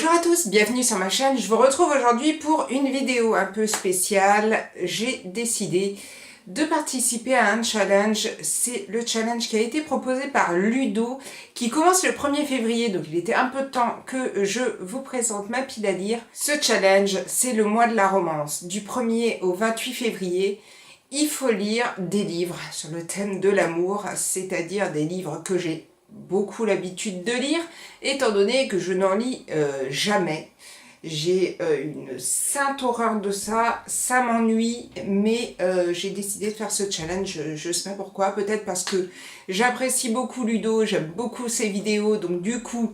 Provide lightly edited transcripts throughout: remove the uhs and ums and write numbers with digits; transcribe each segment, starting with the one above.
Bonjour à tous, bienvenue sur ma chaîne. Je vous retrouve aujourd'hui pour une vidéo un peu spéciale. J'ai décidé de participer à un challenge. C'est le challenge qui a été proposé par Ludo, qui commence le 1er février, donc il était un peu de temps que je vous présente ma pile à lire. Ce challenge, c'est le mois de la romance. Du 1er au 28 février, il faut lire des livres sur le thème de l'amour, c'est-à-dire des livres que j'ai beaucoup l'habitude de lire, étant donné que je n'en lis jamais. J'ai une sainte horreur de ça, ça m'ennuie, mais j'ai décidé de faire ce challenge, je ne sais pas pourquoi, peut-être parce que j'apprécie beaucoup Ludo, j'aime beaucoup ses vidéos, donc du coup,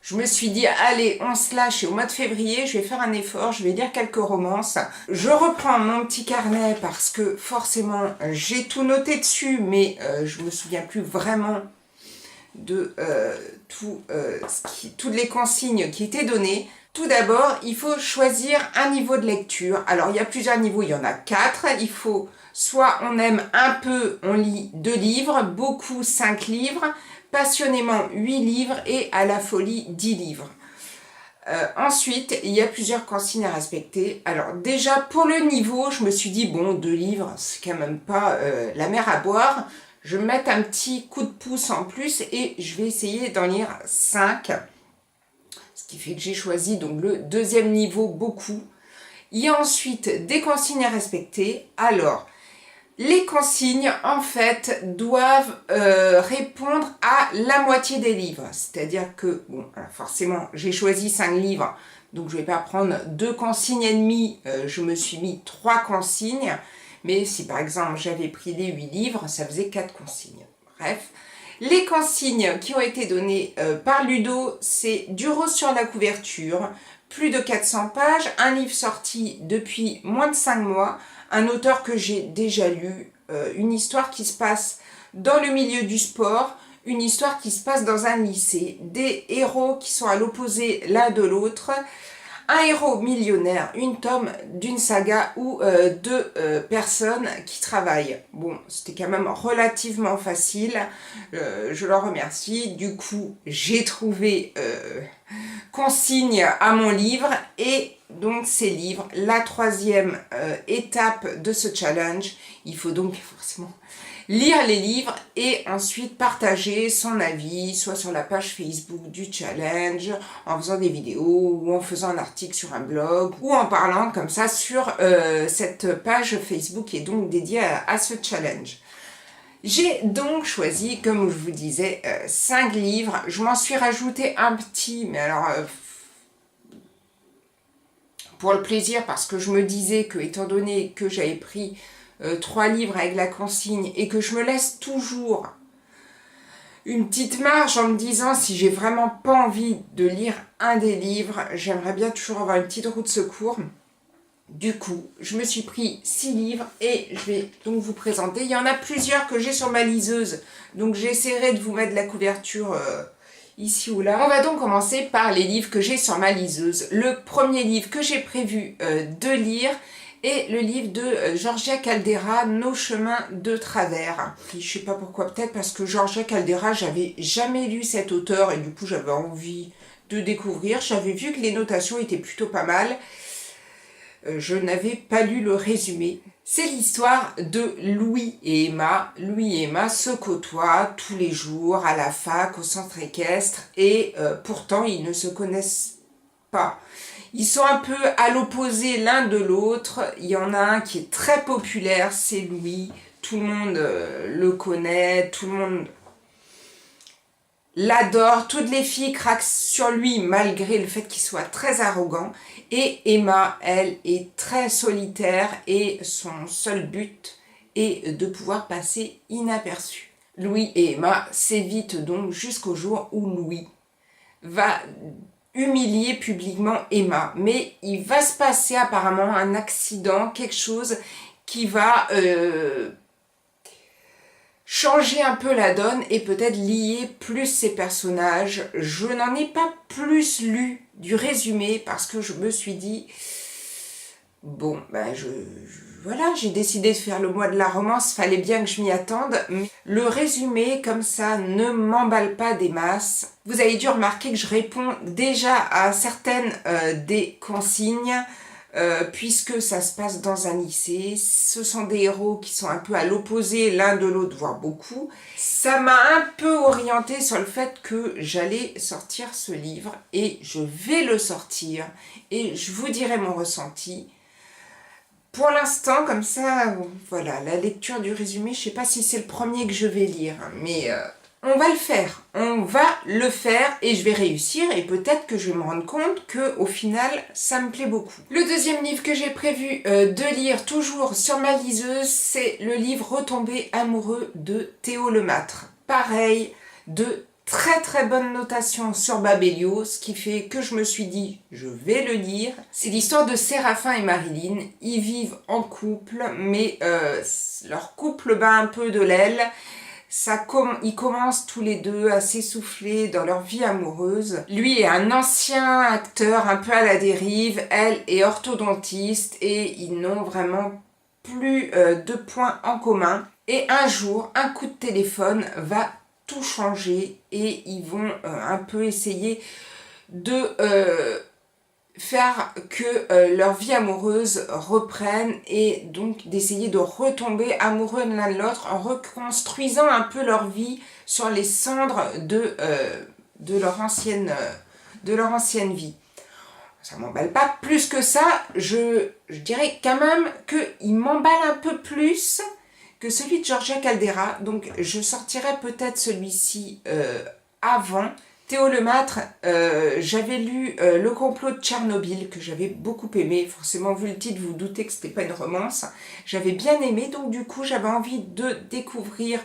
je me suis dit, allez, on se lâche et au mois de février, je vais faire un effort, je vais lire quelques romances. Je reprends mon petit carnet parce que forcément, j'ai tout noté dessus, mais je me souviens plus vraiment de toutes les consignes qui étaient données. Tout d'abord, il faut choisir un niveau de lecture. Alors, il y a plusieurs niveaux, il y en a 4. Il faut, soit on aime un peu, on lit 2 livres, beaucoup 5 livres, passionnément 8 livres et à la folie 10 livres. Ensuite, il y a plusieurs consignes à respecter. Alors déjà, pour le niveau, je me suis dit, bon, 2 livres, c'est quand même pas la mer à boire. Je vais mettre un petit coup de pouce en plus et je vais essayer d'en lire 5. Ce qui fait que j'ai choisi donc le 2e niveau, beaucoup. Il y a ensuite des consignes à respecter. Alors, les consignes, en fait, doivent répondre à la moitié des livres. C'est-à-dire que, bon, alors forcément, j'ai choisi 5 livres, donc je ne vais pas prendre 2 consignes et demie, je me suis mis 3 consignes. Mais si, par exemple, j'avais pris les 8 livres, ça faisait 4 consignes. Bref, les consignes qui ont été données par Ludo, c'est du rose sur la couverture, plus de 400 pages, un livre sorti depuis moins de 5 mois, un auteur que j'ai déjà lu, une histoire qui se passe dans le milieu du sport, une histoire qui se passe dans un lycée, des héros qui sont à l'opposé l'un de l'autre, un héros millionnaire, une tome d'une saga ou 2 personnes qui travaillent. Bon, c'était quand même relativement facile, je leur remercie. Du coup, j'ai trouvé consigne à mon livre et donc ces livres, la 3e étape de ce challenge, il faut donc forcément lire les livres et ensuite partager son avis, soit sur la page Facebook du challenge, en faisant des vidéos, ou en faisant un article sur un blog, ou en parlant comme ça sur cette page Facebook qui est donc dédiée à ce challenge. J'ai donc choisi, comme je vous disais, 5 livres. Je m'en suis rajouté un petit, mais alors pour le plaisir, parce que je me disais que, étant donné que j'avais pris 3 livres avec la consigne et que je me laisse toujours une petite marge en me disant, si j'ai vraiment pas envie de lire un des livres, j'aimerais bien toujours avoir une petite roue de secours. Du coup, je me suis pris 6 livres et je vais donc vous présenter. Il y en a plusieurs que j'ai sur ma liseuse, donc j'essaierai de vous mettre la couverture ici ou là. On va donc commencer par les livres que j'ai sur ma liseuse. Le premier livre que j'ai prévu de lire est le livre de Georgia Caldera, Nos chemins de travers. Je sais pas pourquoi, peut-être parce que Georgia Caldera, j'avais jamais lu cet auteur et du coup j'avais envie de découvrir. J'avais vu que les notations étaient plutôt pas mal. Je n'avais pas lu le résumé. C'est l'histoire de Louis et Emma. Louis et Emma se côtoient tous les jours à la fac, au centre équestre, et pourtant ils ne se connaissent pas. Ils sont un peu à l'opposé l'un de l'autre. Il y en a un qui est très populaire, c'est Louis. Tout le monde le connaît, tout le monde l'adore. Toutes les filles craquent sur lui malgré le fait qu'il soit très arrogant. Et Emma, elle, est très solitaire et son seul but est de pouvoir passer inaperçu. Louis et Emma s'évitent donc jusqu'au jour où Louis va humilier publiquement Emma. Mais il va se passer apparemment un accident, quelque chose qui va changer un peu la donne et peut-être lier plus ces personnages. Je n'en ai pas plus lu du résumé parce que je me suis dit, bon, ben voilà, j'ai décidé de faire le mois de la romance, fallait bien que je m'y attende. Mais le résumé, comme ça, ne m'emballe pas des masses. Vous avez dû remarquer que je réponds déjà à certaines des consignes, puisque ça se passe dans un lycée. Ce sont des héros qui sont un peu à l'opposé l'un de l'autre, voire beaucoup. Ça m'a un peu orientée sur le fait que j'allais sortir ce livre, et je vais le sortir, et je vous dirai mon ressenti. Pour l'instant, comme ça, voilà, la lecture du résumé, je ne sais pas si c'est le premier que je vais lire, mais on va le faire et je vais réussir, et peut-être que je vais me rendre compte qu'au final, ça me plaît beaucoup. Le deuxième livre que j'ai prévu de lire, toujours sur ma liseuse, c'est le livre Retombé amoureux de Théo Lemâtre. Pareil, de très très bonne notation sur Babelio, ce qui fait que je me suis dit, je vais le lire. C'est l'histoire de Séraphin et Marilyn. Ils vivent en couple, mais leur couple bat un peu de l'aile. Ils commencent tous les deux à s'essouffler dans leur vie amoureuse. Lui est un ancien acteur un peu à la dérive, elle est orthodontiste, et ils n'ont vraiment plus de points en commun. Et un jour, un coup de téléphone va tout changer, et ils vont un peu essayer de faire que leur vie amoureuse reprenne, et donc d'essayer de retomber amoureux de l'un de l'autre en reconstruisant un peu leur vie sur les cendres de leur ancienne vie. Ça m'emballe pas plus que ça, je dirais quand même qu'il m'emballe un peu plus que celui de Georgia Caldera, donc je sortirai peut-être celui-ci avant. Théo Lemâtre, j'avais lu Le complot de Tchernobyl, que j'avais beaucoup aimé. Forcément, vu le titre, vous vous doutez que c'était pas une romance. J'avais bien aimé, donc du coup, j'avais envie de découvrir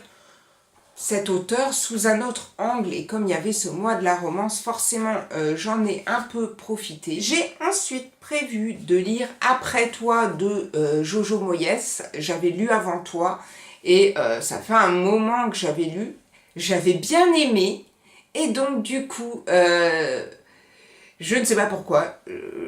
cet auteur sous un autre angle, et comme il y avait ce mois de la romance, forcément j'en ai un peu profité. J'ai ensuite prévu de lire Après toi de Jojo Moyes. J'avais lu Avant toi, et ça fait un moment que j'avais lu. J'avais bien aimé, et donc du coup, je ne sais pas pourquoi,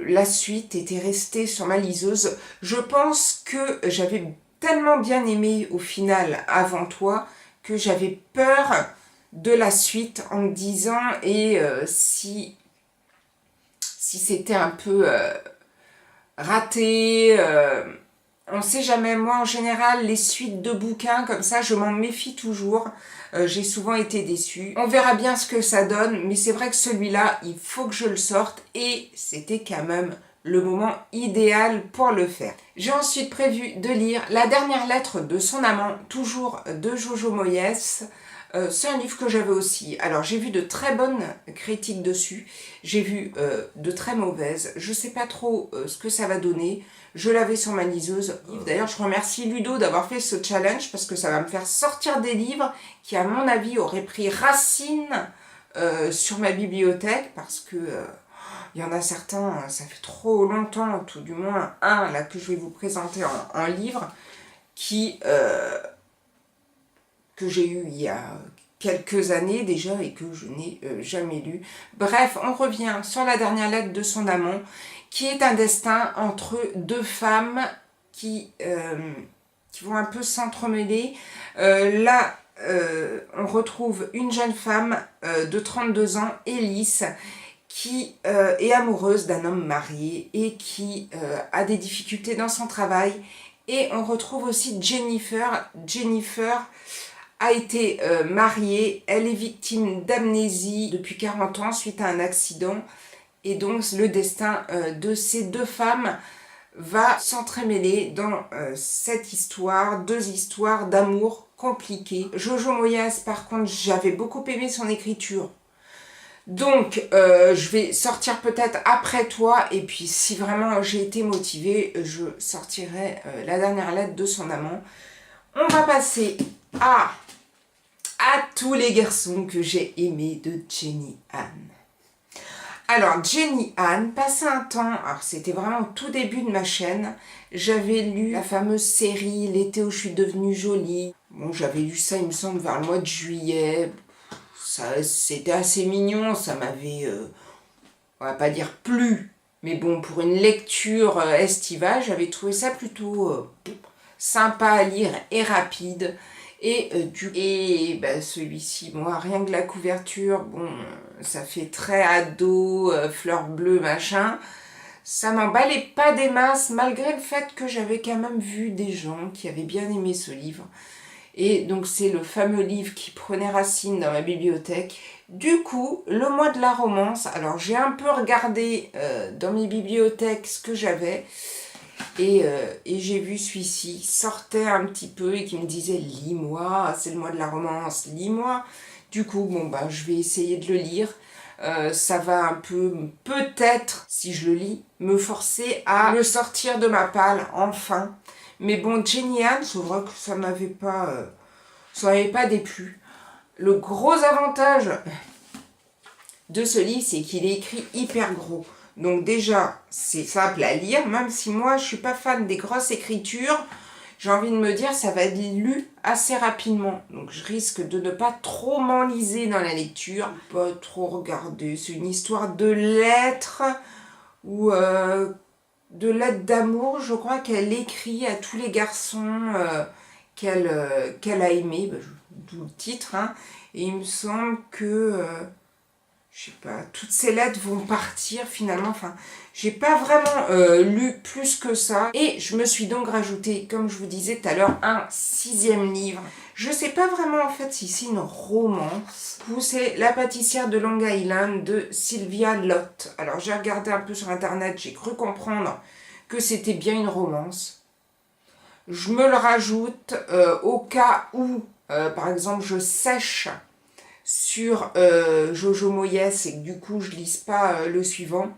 la suite était restée sur ma liseuse. Je pense que j'avais tellement bien aimé au final Avant toi, que j'avais peur de la suite en me disant, et si c'était un peu raté, on ne sait jamais. Moi en général, les suites de bouquins comme ça, je m'en méfie toujours. J'ai souvent été déçue. On verra bien ce que ça donne, mais c'est vrai que celui-là, il faut que je le sorte, et c'était quand même le moment idéal pour le faire. J'ai ensuite prévu de lire La dernière lettre de son amant, toujours de Jojo Moyes. C'est un livre que j'avais aussi. Alors j'ai vu de très bonnes critiques dessus, j'ai vu de très mauvaises. Je sais pas trop ce que ça va donner. Je l'avais sur ma liseuse. D'ailleurs, je remercie Ludo d'avoir fait ce challenge, parce que ça va me faire sortir des livres qui, à mon avis, auraient pris racine sur ma bibliothèque, parce que il y en a certains, ça fait trop longtemps, tout du moins un là que je vais vous présenter en livre, que j'ai eu il y a quelques années déjà, et que je n'ai jamais lu. Bref, on revient sur La dernière lettre de son amant, qui est un destin entre deux femmes qui vont un peu s'entremêler. Là, on retrouve une jeune femme de 32 ans, Élise, qui est amoureuse d'un homme marié, et qui a des difficultés dans son travail. Et on retrouve aussi Jennifer. Jennifer a été mariée, elle est victime d'amnésie depuis 40 ans suite à un accident, et donc le destin de ces deux femmes va s'entremêler dans cette histoire, deux histoires d'amour compliquées. Jojo Moyes, par contre, j'avais beaucoup aimé son écriture. Donc, je vais sortir peut-être Après toi, et puis si vraiment j'ai été motivée, je sortirai La dernière lettre de son amant. On va passer à Tous les garçons que j'ai aimés de Jenny Han. Alors, Jenny Han, passé un temps, alors c'était vraiment au tout début de ma chaîne, j'avais lu la fameuse série L'été où je suis devenue jolie. Bon, j'avais lu ça, il me semble, vers le mois de juillet. C'était assez mignon, ça m'avait, on va pas dire plu, Mais bon, pour une lecture estivale, j'avais trouvé ça plutôt sympa à lire et rapide. Et celui-ci, moi, rien que la couverture, bon, ça fait très ado, fleurs bleues, machin. Ça m'emballait pas des masses, malgré le fait que j'avais quand même vu des gens qui avaient bien aimé ce livre. Et donc c'est le fameux livre qui prenait racine dans ma bibliothèque. Du coup, le mois de la romance, alors j'ai un peu regardé dans mes bibliothèques ce que j'avais. Et j'ai vu celui-ci sortait un petit peu et qui me disait « Lis-moi, c'est le mois de la romance, lis-moi ». Du coup, bon, bah, je vais essayer de le lire. Ça va un peu, peut-être, si je le lis, me forcer à le sortir de ma palle, enfin. Mais bon, Jenny Han, c'est vrai que ça m'avait pas déplu. Le gros avantage de ce livre, c'est qu'il est écrit hyper gros. Donc déjà, c'est simple à lire, même si moi, je suis pas fan des grosses écritures. J'ai envie de me dire, ça va être lu assez rapidement. Donc je risque de ne pas trop m'enliser dans la lecture. Pas trop regarder. C'est une histoire de lettres ou de lettres d'amour. Je crois qu'elle écrit à tous les garçons qu'elle a aimés. D'où le titre. Hein. Et il me semble que... je sais pas, toutes ces lettres vont partir finalement, enfin, j'ai pas vraiment lu plus que ça. Et je me suis donc rajouté, comme je vous disais tout à l'heure, un 6e livre. Je sais pas vraiment en fait si c'est une romance ou c'est La pâtissière de Long Island de Sylvia Lott. Alors j'ai regardé un peu sur internet, j'ai cru comprendre que c'était bien une romance. Je me le rajoute au cas où, par exemple, je sèche sur Jojo Moyes et que du coup je lise pas le suivant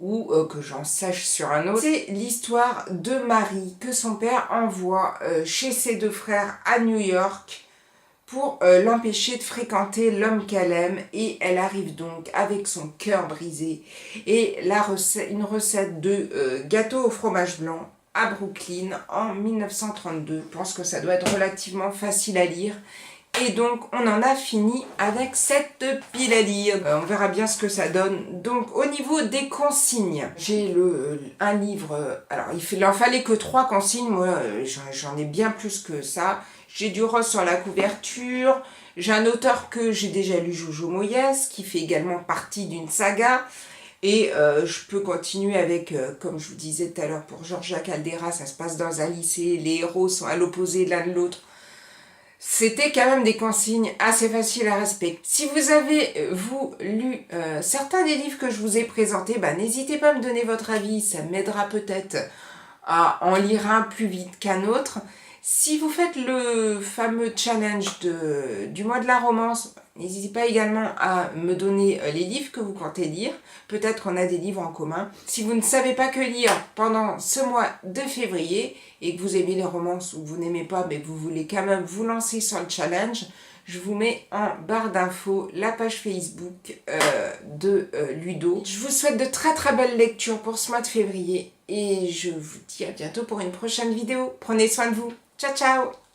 ou que j'en sache sur un autre. C'est l'histoire de Marie que son père envoie chez ses 2 frères à New York pour l'empêcher de fréquenter l'homme qu'elle aime, et elle arrive donc avec son cœur brisé et une recette de gâteau au fromage blanc à Brooklyn en 1932. Je pense que ça doit être relativement facile à lire. Et donc, on en a fini avec cette pile à lire. On verra bien ce que ça donne. Donc, au niveau des consignes, j'ai un livre... alors, il en fallait que 3 consignes. Moi, j'en ai bien plus que ça. J'ai du rose sur la couverture. J'ai un auteur que j'ai déjà lu, Jojo Moyes, qui fait également partie d'une saga. Et je peux continuer avec, comme je vous disais tout à l'heure, pour Georgia Caldera, ça se passe dans un lycée. Les héros sont à l'opposé l'un de l'autre. C'était quand même des consignes assez faciles à respecter. Si vous avez, vous, lu certains des livres que je vous ai présentés, n'hésitez pas à me donner votre avis, ça m'aidera peut-être à en lire un plus vite qu'un autre. Si vous faites le fameux challenge du mois de la romance, n'hésitez pas également à me donner les livres que vous comptez lire. Peut-être qu'on a des livres en commun. Si vous ne savez pas que lire pendant ce mois de février et que vous aimez les romances ou que vous n'aimez pas mais que vous voulez quand même vous lancer sur le challenge, je vous mets en barre d'infos la page Facebook de Ludo. Je vous souhaite de très très belles lectures pour ce mois de février et je vous dis à bientôt pour une prochaine vidéo. Prenez soin de vous. Ciao ciao!